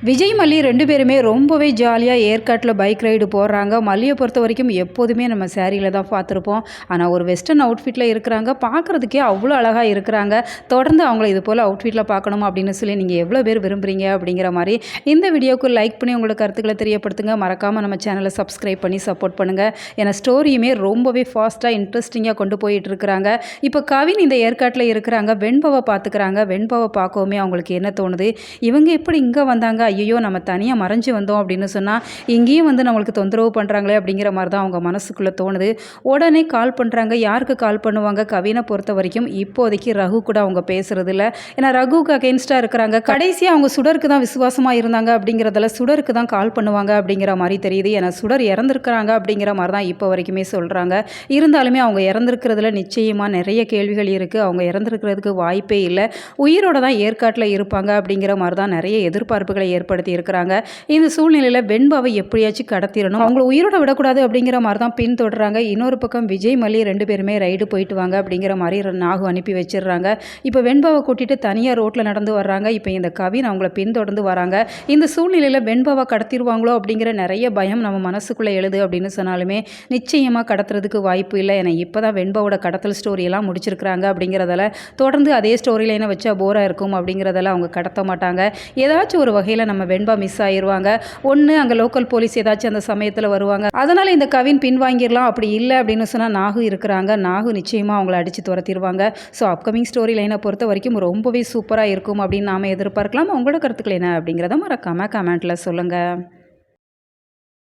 விஜய், மல்லி 2 பேருமே ரொம்பவே ஜாலியா ஏற்காட்டில பைக் ரைடு போடுறாங்க. மல்லிய பொறுத்தவரைக்கும் எப்போதுமே நம்ம சாரீல தான் பார்த்துருப்போம். ஆனா, ஒரு வெஸ்டர்ன் அவுட்ஃபிட்ல இருக்கிறாங்க. பார்க்குறதுக்கே அவ்வளோ அழகா இருக்கிறாங்க. தொடர்ந்து அவங்கள இது போல அவுட்ஃபிட்ல பார்க்கணும் அப்படின்னு சொல்லி நீங்க எவ்வளோ பேர் விரும்புறீங்க அப்படிங்கிற மாரி இந்த வீடியோவுக்கு லைக் பண்ணி உங்களோட கருத்துக்கள தெரியப்படுத்துங்க. மறக்காம நம்ம சேனல சப்ஸ்கிரைப் பண்ணி சப்போர்ட் பண்ணுங்க. ஏன்னா ஸ்டோரியுமே ரொம்பவே ஃபாஸ்ட்டா, இன்ட்ரெஸ்டிங்கா கொண்டு போயிட்டு இருக்கிறாங்க. இப்போ கவின் இந்த ஏற்காட்டில இருக்கிறாங்க. வெண்பாவ பார்த்துக்கிறாங்க. வெண்பாவ பார்க்கவுமே அவங்களுக்கு என்ன தோணுது? இவங்க எப்படி இங்க வந்தாங்க? ஐயையோ! நம்ம தனியா மறைஞ்சு வந்தோம் அப்படின்னு சொன்னா, இங்கேயும் வந்து நம்மளுக்கு தொந்தரவு பண்றாங்களே அப்படிங்கிற மாரி தான் அவங்க மனசுக்குள்ள தோணுது. உடனே கால் பண்றாங்க. யாருக்கு கால் பண்ணுவாங்க? கவின பொறுத்தவரைக்கும் இப்போதைக்கு ரகு கூட அவங்க பேசுறது இல்ல. ஏன்னா ரகுவுக்கு அகைன்ஸ்டா இருக்கிறாங்க. கடைசியா அவங்க சுடருக்கு தான் விசுவாசமா இருந்தாங்க அப்படிங்கிறதால சுடருக்கு தான் கால் பண்ணுவாங்க அப்படிங்கிற மாரி தெரியுது. ஏன்னா சுடர் இறந்திருக்கிறாங்க அப்படிங்கிற மாரி தான் இப்போ வரைக்குமே சொல்றாங்க. இருந்தாலுமே அவங்க இறந்திருக்கிறதுல நிச்சயமா நிறைய கேள்விகள் இருக்கு. அவங்க இறந்திருக்கிறதுக்கு வாய்ப்பே இல்ல. உயிரோட தான் ஏற்காட்டில இருப்பாங்க அப்படிங்கிற மாரி தான் நிறைய எதிர்பார்ப்புகளை ஏற்படுத்தி இருக்கிறாங்க. இந்த சூழ்நிலையில வெண்பாவை எப்படியாச்சும் கடத்திரணும். அவங்கள உயிரோட விடக்கூடாது அப்படிங்கிற மாரி தான் பின்தொடர்றாங்க. இன்னொரு பக்கம் விஜய், மல்லி 2 பேருமே ரைடு போயிட்டு வாங்க அப்படிங்கிற மாரி நாகு அனுப்பி வச்சிடுறாங்க. இப்போ வெண்பாவை கூட்டிட்டு தனியா ரோட்ல நடந்து வர்றாங்க. இப்போ இந்த கவின் அவங்கள பின்தொடர்ந்து வராங்க. இந்த சூழ்நிலையில வெண்பாவை கடத்திடுவாங்களோ அப்படிங்கிற நிறைய பயம் நம்ம மனசுக்குள்ள எழுது அப்படின்னு சொன்னாலுமே நிச்சயமா கடத்துறதுக்கு வாய்ப்பு இல்லை. ஏன்னா இப்போதான் வெண்பாவோட கடத்தல் ஸ்டோரி எல்லாம் முடிச்சிருக்கிறாங்க அப்படிங்கிறதால தொடர்ந்து அதே ஸ்டோரி லைனை வச்சா போரா இருக்கும் அப்படிங்கிறதால அவங்க கடத்த மாட்டாங்க. ஏதாச்சும் ஒரு வகையில் நம்ம வெண்பா மிஸ் ஆயிடுவாங்க. ஒன்று அங்கே லோக்கல் போலீஸ் ஏதாச்சும் அந்த சமயத்தில் வருவாங்க. அதனால் இந்த கவின் பின்வாங்கிடலாம். அப்படி இல்லை அப்படின்னு சொன்னால் நாகு இருக்கிறாங்க. நாகு நிச்சயமாக அவங்கள அடித்து துரத்திடுவாங்க. ஸோ அப்கமிங் ஸ்டோரி லைனை பொறுத்த வரைக்கும் ரொம்பவே சூப்பராக இருக்கும் அப்படின்னு நாம் எதிர்பார்க்கலாம். உங்களோட கருத்துக்கள் என்ன அப்படிங்கிறத மறக்காமல் கமெண்ட்டில் சொல்லுங்கள்.